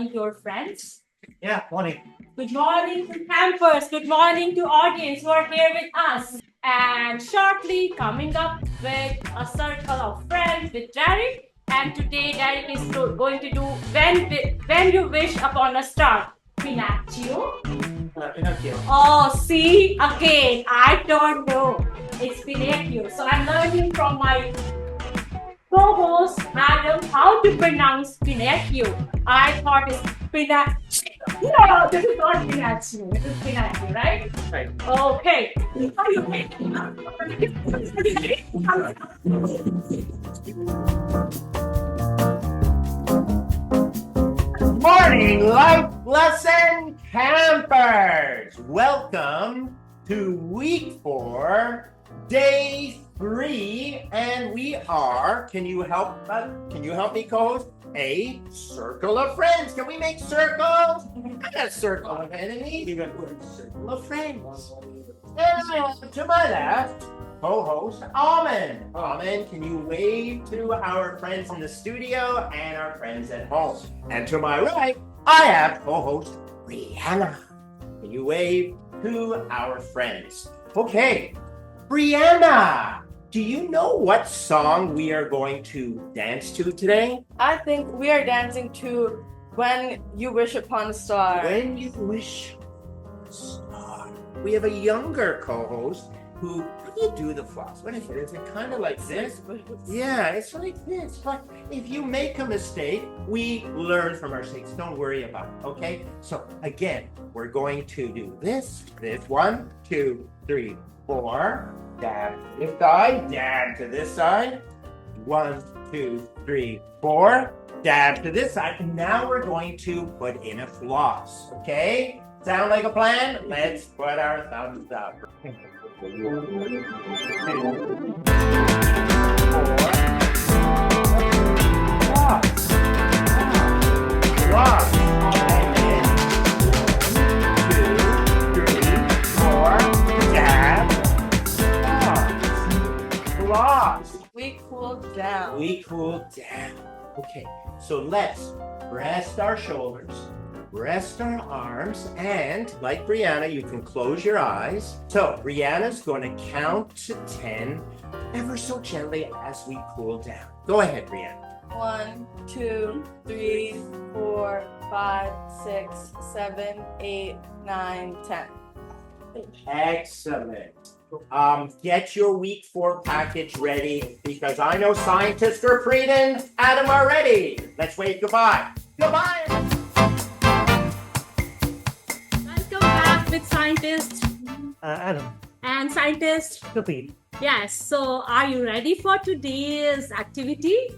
morning to your friends. Yeah, morning. Good morning to campers. Good morning to audience who are here with us. And shortly coming up with a circle of friends with Derek. And today Derek is going to do when you wish upon a star. Pinocchio. Pinocchio. Oh, see, again, I don't know. It's Pinocchio. So I'm learning from my co-host, madam, how to pronounce Pinocchio. I thought it's Pinocchio. No, this is not Pinocchio. This is Pinocchio, right? Right. Okay. Morning, life lesson campers. Welcome to week 4, day 3, and we are. Can you help me, co-host? A circle of friends. Can we make circles? I got a circle of enemies. You got a circle of friends. And to my left, co-host Aman. Aman, can you wave to our friends in the studio and our friends at home? And to my right, I have co-host Brianna. Can you wave to our friends? Okay, Brianna, do you know what song we are going to dance to today? I think we are dancing to When You Wish Upon a Star. When You Wish Upon a Star. We have a younger co-host who, how do you do the floss? What is it? Is it kind of like this? Yeah, it's like this. But if you make a mistake, we learn from our mistakes. Don't worry about it, okay? So again, we're going to do this. 1, 2, 3, 4. Dab to this side, dab to this side. 1, 2, 3, 4. Dab to this side. And now we're going to put in a floss, okay? Sound like a plan? Let's put our thumbs up. 2, 3, 4. Floss. And then 1, 2, 3, 4. Dab. Floss. We cool down. We cool down. Okay, so let's rest our shoulders, rest our arms, and like Brianna, you can close your eyes. So Brianna's going to count to 10 ever so gently as we cool down. Go ahead, Brianna. 1, 2, 3, 4, 5, 6, 7, 8, 9, 10. Excellent. Get your week 4 package ready because I know scientists Gurpreet and Adam are ready. Let's wave goodbye. Goodbye. Welcome back with scientist Adam, and scientist. Gurpreet. Yes, so are you ready for today's activity?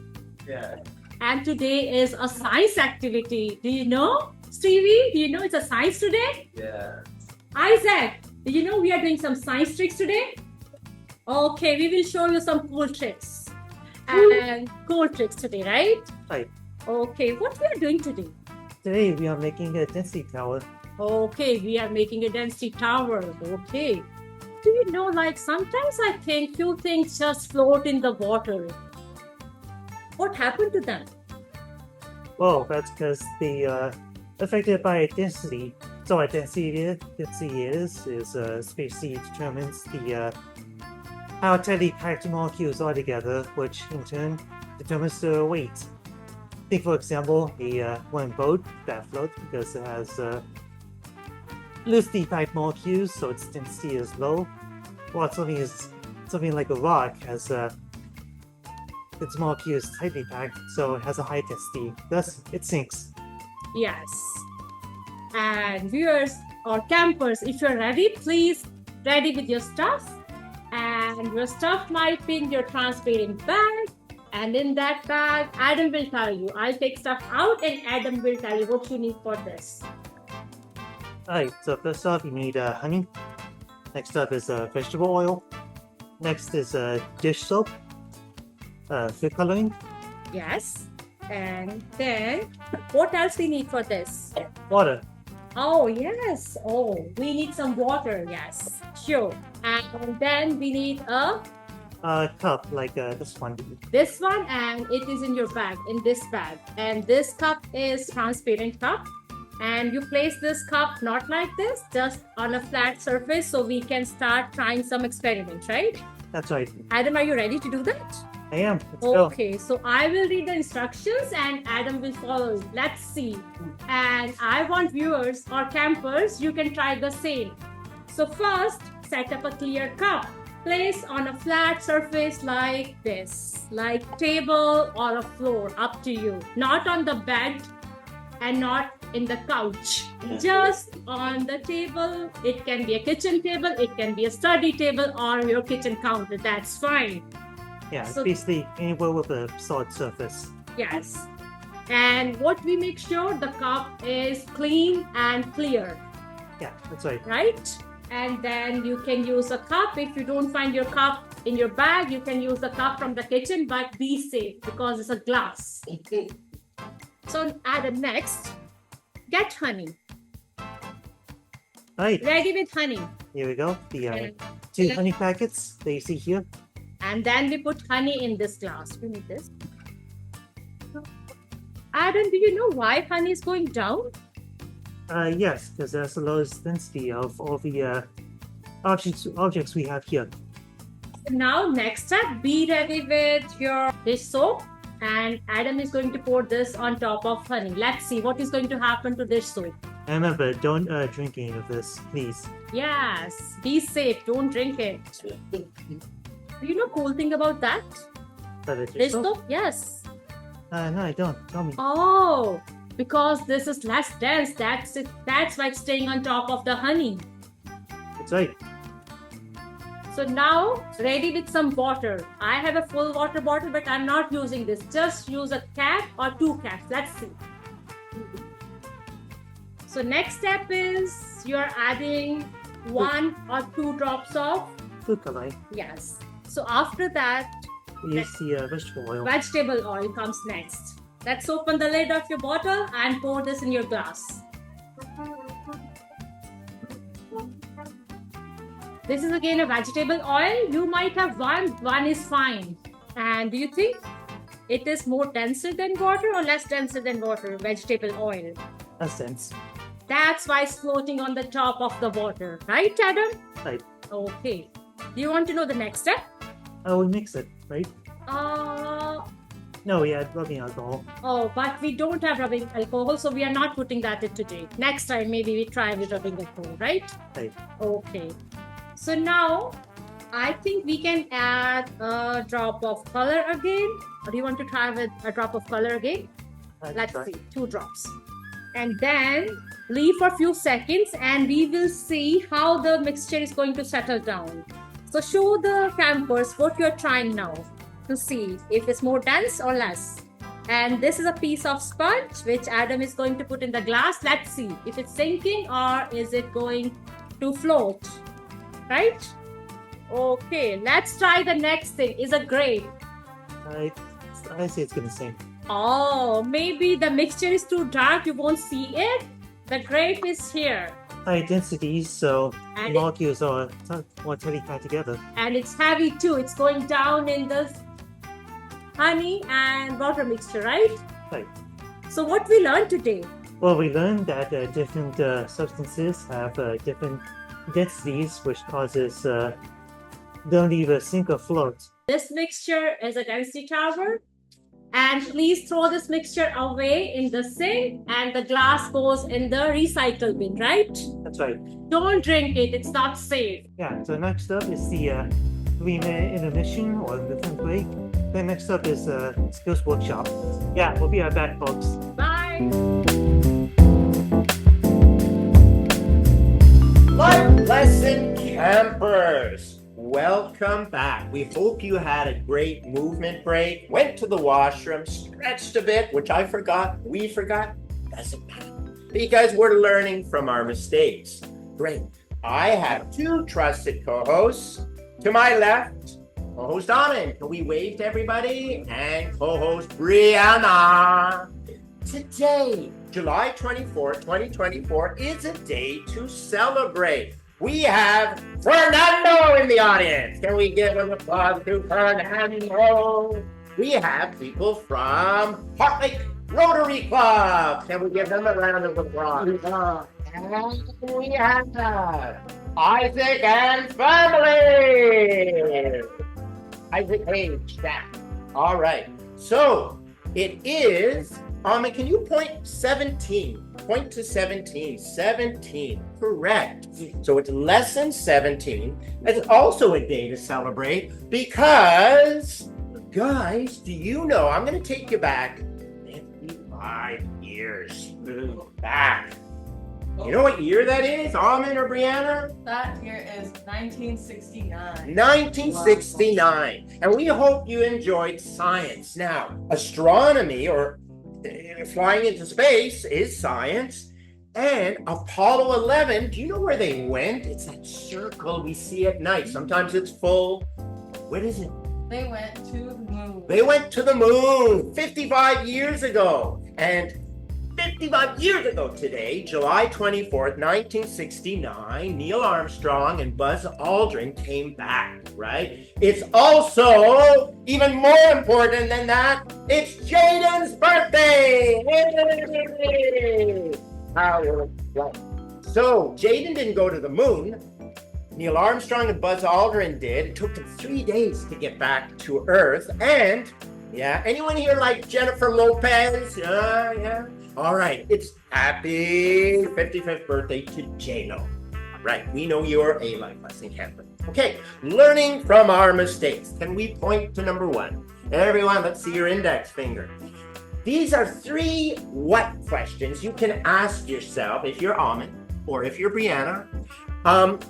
Yeah. And today is a science activity. Do you know, Stevie? Do you know it's a science today? Yeah. Isaac, do you know we are doing some science tricks today? Okay, we will show you some cool tricks. And cool tricks today, right? Right. Okay, what we are doing today? Today we are making a density tower. Okay, we are making a density tower. Okay. Do you know, like sometimes I think few things just float in the water. What happened to them? Well, that's because they are affected by density. So what density is a species determines the how tightly packed molecules are together, which in turn determines the weight. Think, for example, a one boat that floats because it has loosely packed molecules, so its density is low. While something like a rock has its molecules tightly packed, so it has a high density. Thus, it sinks. Yes. And viewers or campers, if you're ready, please ready with your stuff. And your stuff might be in your transparent bag. And in that bag, Adam will tell you. I'll take stuff out and Adam will tell you what you need for this. Alright, so first off, you need honey. Next up is vegetable oil. Next is dish soap, food coloring. Yes. And then, what else we need for this? Water. Oh, yes. Oh, we need some water. Yes, sure. And then we need a cup like this one. This one, and it is in your bag, in this bag. And this cup is transparent cup. And you place this cup not like this, just on a flat surface, so we can start trying some experiment, right? That's right. Adam, are you ready to do that? I am. Let's go. Okay, so I will read the instructions and Adam will follow. Let's see. And I want viewers or campers, you can try the same. So first, set up a clear cup. Place on a flat surface like this, like table or a floor, up to you. Not on the bed and not in the couch. Just on the table. It can be a kitchen table, it can be a study table or your kitchen counter. That's fine. Yeah, So- basically anywhere with a solid surface. Yes. And what we make sure the cup is clean and clear, Yeah, that's right. right? And then you can use a cup. If you don't find your cup in your bag, you can use the cup from the kitchen, but be safe because it's a glass. So Adam, next, get honey. Right, Ready with honey. here we go. The And, 2 honey packets that you see here. and then we put honey in this glass. We need this. Adam, do you know why honey is going down? Yes, because that's the lowest density of all the objects we have here. Now, next step, be ready with your dish soap. And Adam is going to pour this on top of honey. Let's see what is going to happen to dish soap. And remember, don't drink any of this, please. Yes, be safe. Don't drink it. You know, cool thing about that? But it's Dish just soap? Yes. no, I don't. Tell me. Oh, because this is less dense. That's it. That's why it's staying on top of the honey. That's right. So now, ready with some water. I have a full water bottle, but I'm not using this. Just use a cap or 2 caps. Let's see. So next step is you're adding 1 or 2 drops of, Food coloring. yes. So after that, We use the vegetable oil. vegetable oil comes next. Let's open the lid of your bottle and pour this in your glass. This is again a vegetable oil. You might have one is fine. And do you think it is more denser than water or less denser than water, vegetable oil? A sense. That's why it's floating on the top of the water, right, Adam? Right. Okay. Do you want to know the next step? We mix it, right? Uh, we add rubbing alcohol. Oh, but we don't have rubbing alcohol, so we are not putting that in today. Next time, maybe we try with rubbing alcohol, right? Right. Okay. So now, I think we can add a drop of color again. Or do you want to try with a drop of color again? Let's try. see, 2 drops. And then leave for a few seconds and we will see how the mixture is going to settle down. So show the campers what you're trying now to see if it's more dense or less. And this is a piece of sponge which Adam is going to put in the glass. Let's see if it's sinking or is it going to float, right? Okay, let's try the next thing. Is a grape. I say it's gonna sink. Oh, maybe the mixture is too dark, you won't see it. The grape is here. High densities, so And it- molecules are more tightly tied together. And it's heavy too. It's going down in the honey and water mixture, right? Right. So what we learned today? Well, we learned that different substances have different densities, which causes them either sink or float. This mixture is a density tower. And please throw this mixture away in the sink and the glass goes in the recycle bin, right? That's right. Don't drink it. It's not safe. Yeah, so next up is the 3-minute intermission or movement break. Then next up is skills workshop. Yeah, we'll be right back, folks. Bye. Life lesson campers, welcome back. We hope you had a great movement break, went to the washroom, stretched a bit, which I forgot, we forgot, doesn't matter, because we're learning from our mistakes. Great. I have 2 trusted co-hosts. To my left, co-host Aman. Can we wave to everybody? And co-host Brianna. Today, July 24th, 2024, is a day to celebrate. we have Fernando in the audience. Can we give an applause to Fernando? We have people from Heart Lake Rotary Club. Can we give them a round of applause? And we have Isaac and family. Isaac Page, that. All right. So it is, Aman, can you point 17? Point to 17. 17. Correct. So it's lesson 17. It's also a day to celebrate because, guys, do you know, I'm going to take you back 55 years back. You know what year that is, Aman or Brianna? That year is 1969. 1969. And we hope you enjoyed science. Now, astronomy or flying into space is science. And Apollo 11, do you know where they went? It's that circle we see at night. Sometimes it's full. What is it? They went to the moon. They went to the moon 55 years ago. And 55 years ago today, July 24th, 1969, Neil Armstrong and Buzz Aldrin came back, right? It's also, even more important than that, it's Jaden's birthday! Yay! So, Jaden didn't go to the moon. Neil Armstrong and Buzz Aldrin did. It took them 3 days to get back to Earth. And, yeah, anyone here like Jennifer Lopez? Yeah. All right, it's happy 55th birthday to J-Lo. Right, we know you're a life lesson camper. Okay, learning from our mistakes. Can we point to number 1? Everyone, let's see your index finger. These are 3 what questions you can ask yourself if you're Aman or if you're Brianna.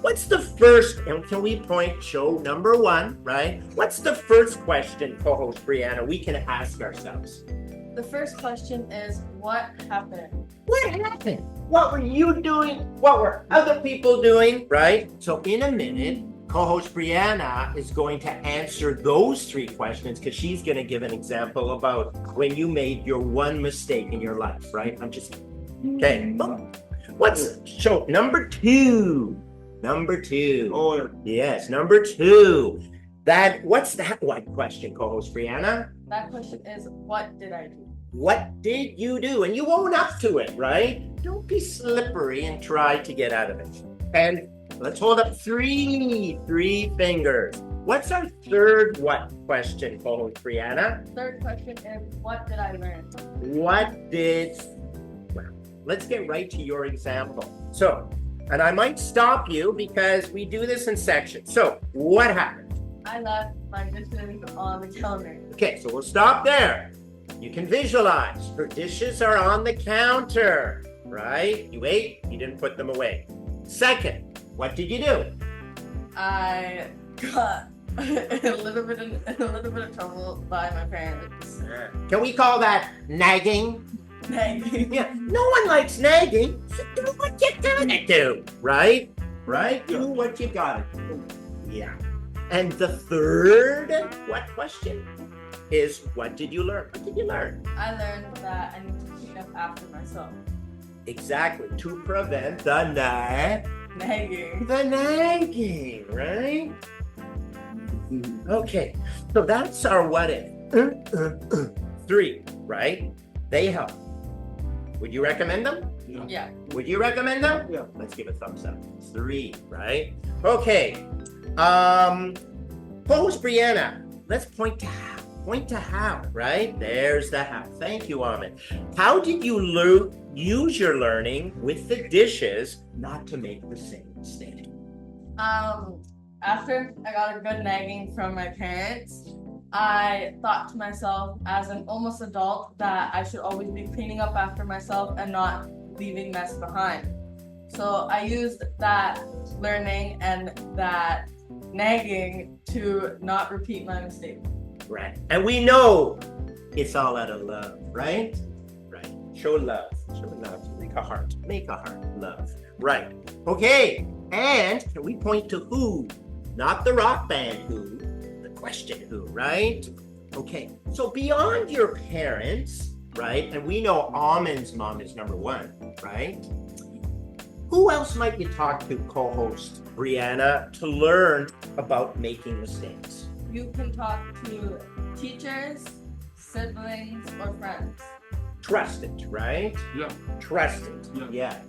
What's the first, and can we show number 1, right? What's the first question, co-host Brianna, we can ask ourselves? The first question is, what happened? What happened? What were you doing? What were other people doing, right? So in a minute, co-host Brianna is going to answer those 3 questions because she's going to give an example about when you made your one mistake in your life, right? Okay. So number 2. Number 2. Oh, yes, number 2. What's that one question, co-host Brianna? That question is, what did I do? What did you do? And you own up to it, right? Don't be slippery and try to get out of it. And let's hold up 3 fingers. What's our third what question, co-host Brianna? Third question is, what did I learn? Well, let's get right to your example. So, and I might stop you because we do this in sections. So, what happened? I left my dishes on the counter. Okay, so we'll stop there. You can visualize. Her dishes are on the counter, right? You ate, you didn't put them away. Second, what did you do? I got a little bit of trouble by my parents. Can we call that nagging? Nagging. Yeah, no one likes nagging. So do what you gotta do, right? Right? Do what you gotta do. Yeah. And the third what question is, what did you learn? What did you learn? I learned that I need to clean up after myself. Exactly, to prevent the Nagging. The nagging, right? Okay, so that's our what if. 3, right? They help. Would you recommend them? Yeah. Would you recommend them? Yeah. Let's give a thumbs up. 3, right? Okay. Pose Brianna. Let's point to how. Point to how, right? There's the how. Thank you, Aman. How did you use your learning with the dishes not to make the same mistake? After I got a good nagging from my parents, I thought to myself as an almost adult that I should always be cleaning up after myself and not leaving mess behind. So I used that learning and that nagging to not repeat my mistake. Right. And we know it's all out of love, right? Right. Show love. Show love. Make a heart. Make a heart. Love. Right. Okay. And can we point to who? Not the rock band who, the question who, right? Okay. So beyond your parents, right? And we know Aman's mom is number 1, right? Who else might you talk to, co-host Brianna, to learn about making mistakes? You can talk to teachers, siblings, or friends. Trust it, right? Yeah. Trust it.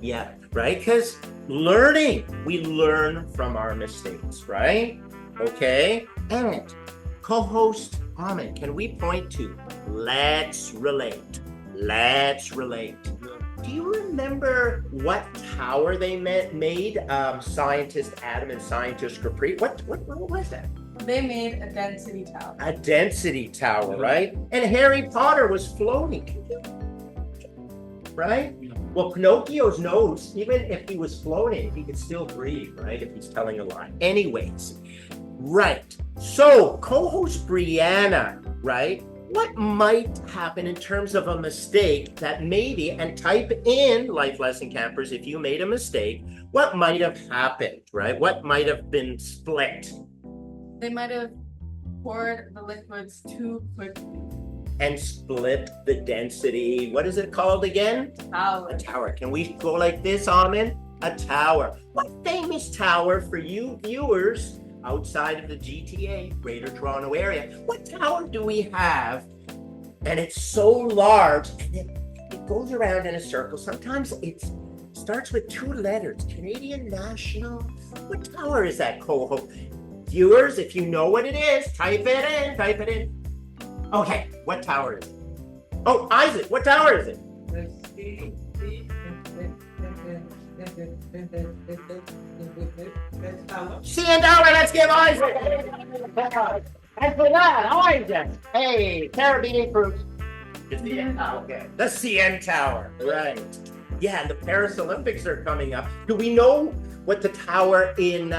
Yeah. Right? Because learning, we learn from our mistakes, right? Okay. And co-host Aman, can we point to let's relate? Let's relate. Do you remember what tower they made? Scientist Adam and scientist Capri. What was that? They made a density tower. A density tower, right? And Harry Potter was floating. Right? Well, Pinocchio's nose, even if he was floating, he could still breathe, right? If he's telling a lie. Anyways, right. So, co-host Brianna, right? What might happen in terms of a mistake that maybe, and type in Life Lesson Campers if you made a mistake, what might have happened, right? What might have been split? They might have poured the liquids too quickly. And split the density. What is it called again? Tower. A tower. Can we go like this, Aman? A tower. What famous tower for you viewers outside of the GTA, Greater Toronto Area? What tower do we have? And it's so large, and it goes around in a circle. Sometimes it starts with 2 letters. Canadian National. What tower is that, co-host? Viewers, if you know what it is, type it in. Okay, what tower is it? Oh, Isaac, what tower is it? CN Tower, let's give Isaac. And for that, Isaac. Hey, Caribbean Fruit. The CN Tower. Okay. The CN Tower, right. Yeah, and the Paris Olympics are coming up. Do we know what the tower in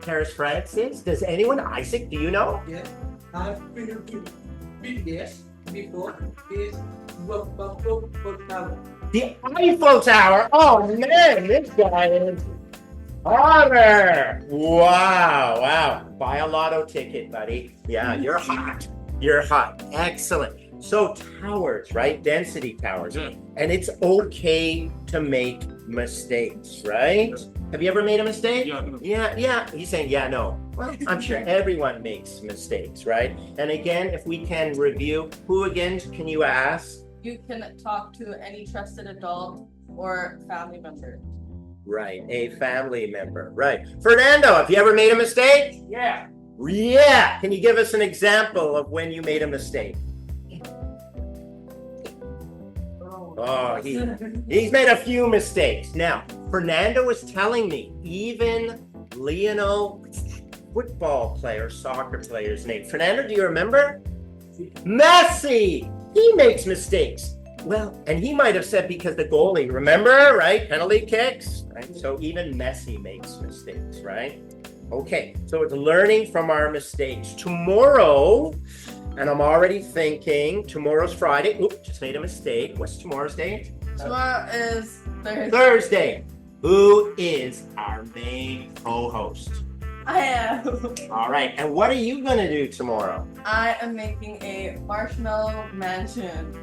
Paris, France is? Does anyone? Isaac, do you know? Yes, I've been to BTS before is Buffalo Tower. The Eiffel Tower. Oh man, this guy is hotter. Wow. Buy a lotto ticket, buddy. Yeah, you're hot. Excellent. So towers, right? Density towers. Yeah. And it's okay to make mistakes, right? Have you ever made a mistake? Yeah. He's saying, yeah, no. Well, I'm sure everyone makes mistakes, right? And again, if we can review, who again can you ask? You can talk to any trusted adult or family member. Right, a family member, right. Fernando, have you ever made a mistake? Yeah. Yeah, can you give us an example of when you made a mistake? Oh, he's made a few mistakes. Now, Fernando was telling me, even Lionel, football player, soccer player's name. Fernando, do you remember? Messi! He makes mistakes. Well, and he might have said because the goalie, remember, right? Penalty kicks, right? So even Messi makes mistakes, right? Okay, so it's learning from our mistakes. Tomorrow, and I'm already thinking, tomorrow's Friday. Oops, just made a mistake. What's tomorrow's date? Tomorrow is Thursday. Thursday. Who is our main co-host? I am. All right, and what are you going to do tomorrow? I am making a marshmallow mansion.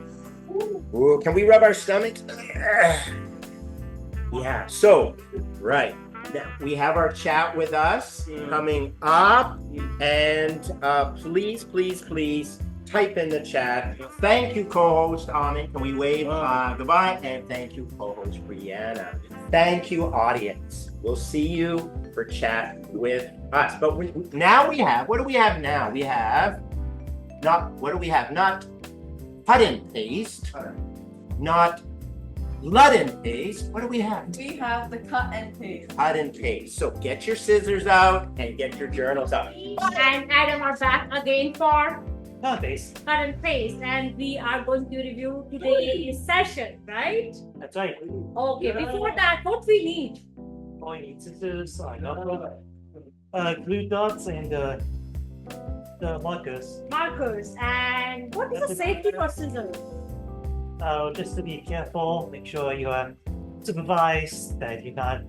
Ooh, can we rub our stomachs? Yeah, so, right. Now, we have our chat with us coming up, and please type in the chat. Thank you, co-host Aman. Can we wave goodbye? And thank you, co-host Brianna. Thank you, audience. We'll see you for chat with us. But now we have, what do we have now? We have, not cut and paste, not Lud and paste. What do we have? We have the cut and paste. Cut and paste. So get your scissors out and get your journals out. And Adam are back again for Base. cut and paste, and we are going to review today's session, right? That's right. Okay, before that, what we need? All you need scissors, glue dots, and the markers. Markers. And what is the safety for scissors? Just to be careful, make sure you are supervised that you're not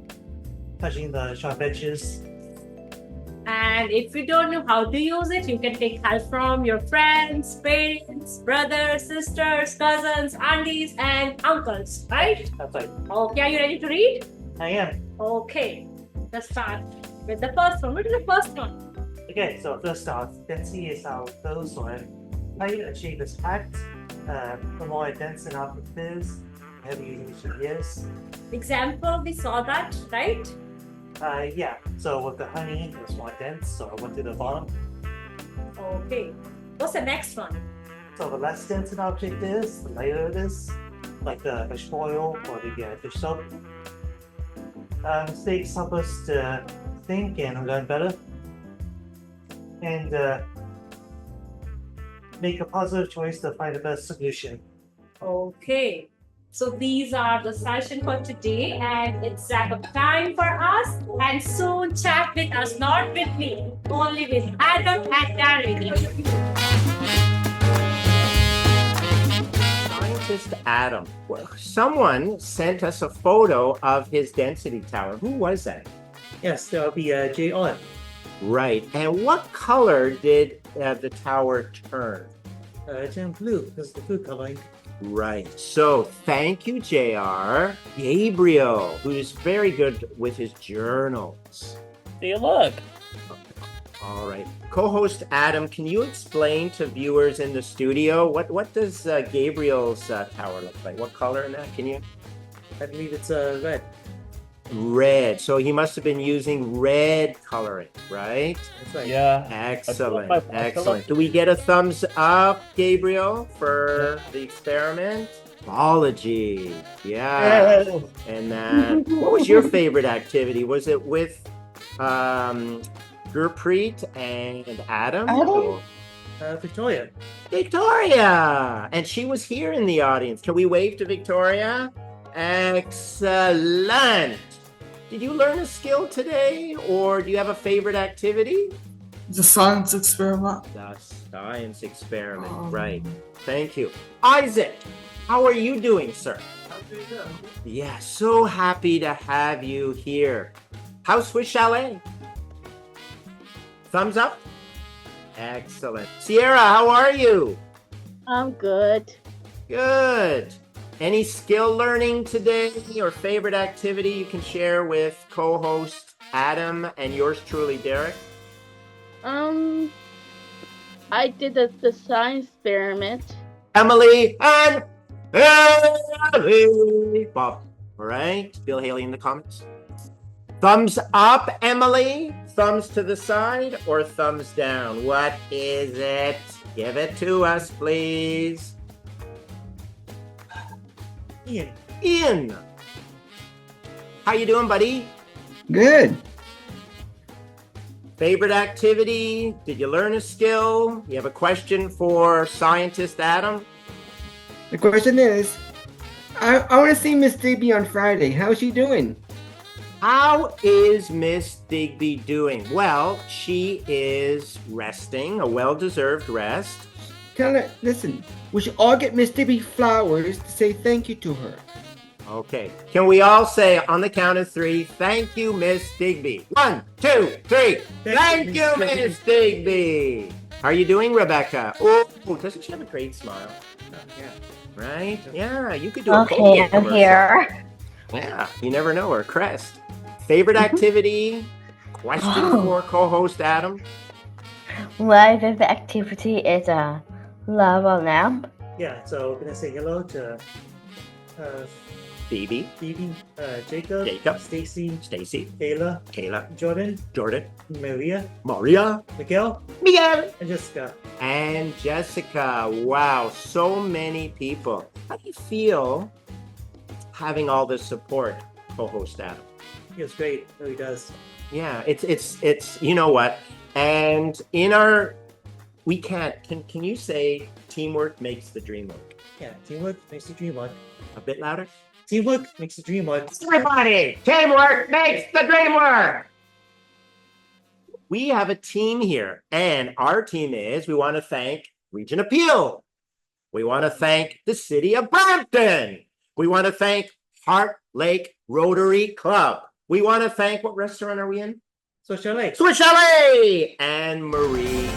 touching the sharp edges. And if you don't know how to use it, you can take help from your friends, parents, brothers, sisters, cousins, aunties, and uncles, right? That's right. Okay, are you ready to read? I am. Okay, let's start with the first one. What is the first one? Okay, so first off, density is our first one. How you achieve this fact? The more dense an object is, the heavier it usually is. Example, we saw that, right? Yeah, so with the honey, it's more dense, so I went to the bottom. Okay. What's the next one? So the less dense an object is, the lighter it is, like the fish oil or the fish soap. Mistakes help us to think and learn better, and make a positive choice to find the best solution. Okay. So these are the session for today, and it's wrap up time for us. And soon chat with us, not with me, only with Adam and Darren. Scientist Adam. Well, someone sent us a photo of his density tower. Who was that? Yes, that'll be J.R. Right. And what color did the tower turn? It's in blue because of the food coloring. Right. So thank you, JR. Gabriel, who's very good with his journals. See, look. All right. Co-host Adam, can you explain to viewers in the studio what does Gabriel's tower look like? What color in that? Can you? I believe it's red. Red. So he must have been using red coloring, right? That's right. Yeah. Excellent. I feel like- Excellent. Do we get a thumbs up, Gabriel, for the experiment? Biology. Yeah. And what was your favorite activity? Was it with Gurpreet and Adam? Adam? Victoria. Victoria! And she was here in the audience. Can we wave to Victoria? Excellent! Did you learn a skill today, or do you have a favorite activity? The science experiment. The science experiment, right. Thank you. Isaac, how are you doing, sir? Yeah, so happy to have you here. How's Swiss Chalet? Thumbs up? Excellent. Sierra, how are you? I'm good. Good. Any skill learning today or favorite activity you can share with co-host Adam and yours truly, Derek? I did the science experiment. Emily and Emily. Bob. All right. Bill Haley in the comments. Thumbs up, Emily. Thumbs to the side or thumbs down? What is it? Give it to us, please. Ian. How you doing, buddy? Good. Favorite activity? Did you learn a skill? You have a question for scientist Adam? The question is, I want to see Miss Digby on Friday. How's she doing? How is Miss Digby doing? Well, she is resting, a well-deserved rest. Listen, we should all get Miss Digby flowers to say thank you to her. Okay. Can we all say on the count of three, thank you, Miss Digby? 1, 2, 3. Thank you, Miss Digby. How are you doing, Rebecca? Oh, doesn't she have a great smile? Yeah. Right? Yeah, you could do a Okay, Colgate I'm commercial. here. Yeah, you never know, or Crest. Favorite activity? Question for co-host Adam? My favorite activity is a lava lamp. Yeah, so we're gonna say hello to Phoebe, Phoebe, Jacob, Stacy, Kayla, Jordan, Maria, Miguel, and Jessica. And Jessica. Wow, so many people. How do you feel having all this support, co-host Adam? It's great. It really does. Yeah, it's you know what? And in our we can't can you say teamwork makes the dream work? Yeah, teamwork makes the dream work. A bit louder? Teamwork makes the dream work. Everybody, teamwork makes the dream work. We have a team here, and our team is we want to thank Region Appeal. We want to thank the city of Brampton. We want to thank Heart Lake Rotary Club. We want to thank, what restaurant are we in? Swiss Chalet. Swiss Chalet! And Marie